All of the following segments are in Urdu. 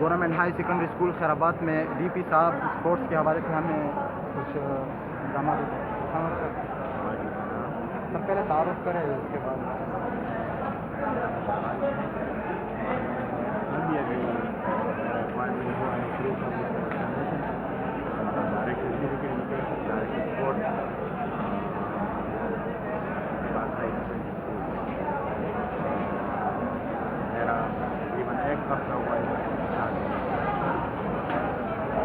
گورنمنٹ ہائی سیکنڈری اسکول خیر آباد میں ڈی پی صاحب اسپورٹس کے حوالے سے ہمیں کچھ اقدامات سر پہلے تعارف کریں اس کے بعد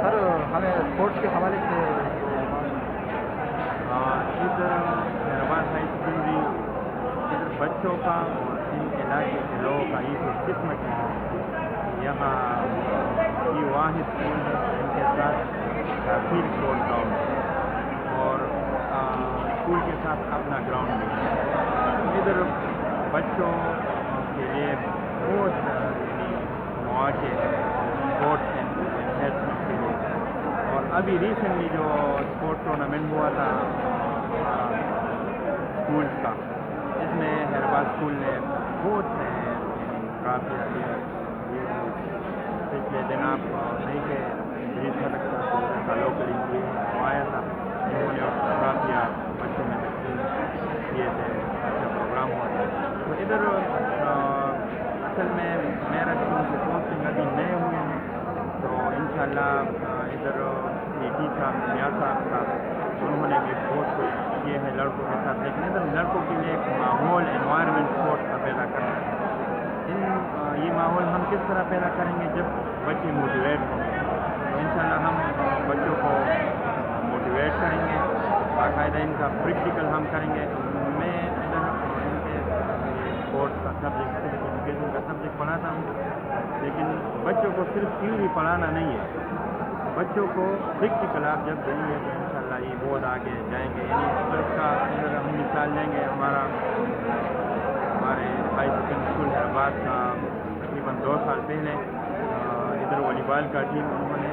سر ہمیں اسپورٹس کے حوالے سے ادھر مہربان ہائی سیکنڈری ادھر بچوں کا اور ان علاقے کے لوگوں کا یہ قسمت ہے یہاں یہ واحد اسکول ہے ان کے ساتھ فیلڈ بال گراؤنڈ اور اسکول کے ساتھ اپنا گراؤنڈ بھی ہے ادھر بچوں کے لیے بہت مواقع اسپورٹس انہینسمنٹ کے لیے اور ابھی ریسنٹلی جو اسپورٹ ٹورنامنٹ ہوا تھا اسکولس کا اس میں حیدرآباد اسکول نے بہت ٹرافی پچھلے دن آپ نہیں کہ لوکل آیا تھا انہوں نے ٹرافیاں بچوں میں تقسیم کیے تھے اچھا پروگرام ہوا تھا تو ادھر اصل میں میرا اسکول کے پوسٹنگ ابھی نئے ہوئے ہیں تو انشاءاللہ ادھر ٹی صاحب میاں صاحب انہوں نے بھی بہت کچھ کیے ہیں لڑکوں کے ساتھ لیکن ادھر لڑکوں کے لیے ایک ماحول انوائرمنٹ اسپورٹس کا پیدا کرنا یہ ماحول ہم کس طرح پیدا کریں گے جب بچے موٹیویٹ ہوں گے تو انشاءاللہ ہم بچوں کو موٹیویٹ کریں گے باقاعدہ ان کا پریکٹیکل ہم کریں گے میں ادھر ان کے اسپورٹس کا سبجیکٹ صرف ایجوکیشن کا سبجیکٹ پڑھاتا ہوں لیکن بچوں کو صرف تھیوری پڑھانا نہیں ہے بچوں کو پریکٹیکل آپ جب دیں گے تو انشاءاللہ یہ بہت آگے جائیں گے یعنی اس کا اگر ہم مثال لیں گے ہمارے ہائی سیکنڈری اسکول حیدرآباد کا تقریباً 2 سال پہلے ادھر والی بال کا ٹیم انہوں نے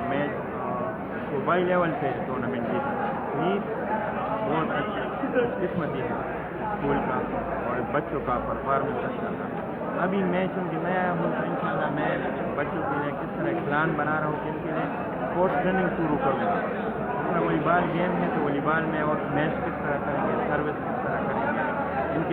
میچ صوبائی لیول پہ ٹورنامنٹ کی تھی یہ بہت اچھی قسمتی ہے اسکول کا اور بچوں کا پرفارمنس اچھا تھا ابھی میں چونکہ نیا ہوں تو انشاءاللہ میں بچوں کے لیے کس طرح ایک پلان بنا رہا ہوں کہ ان کے لیے اسپورٹس ٹریننگ شروع کروں گا جس طرح والی بال گیم ہے تو والی بال میں اور میچ کس طرح کریں گے سروس کس طرح کریں گے ان کے لیے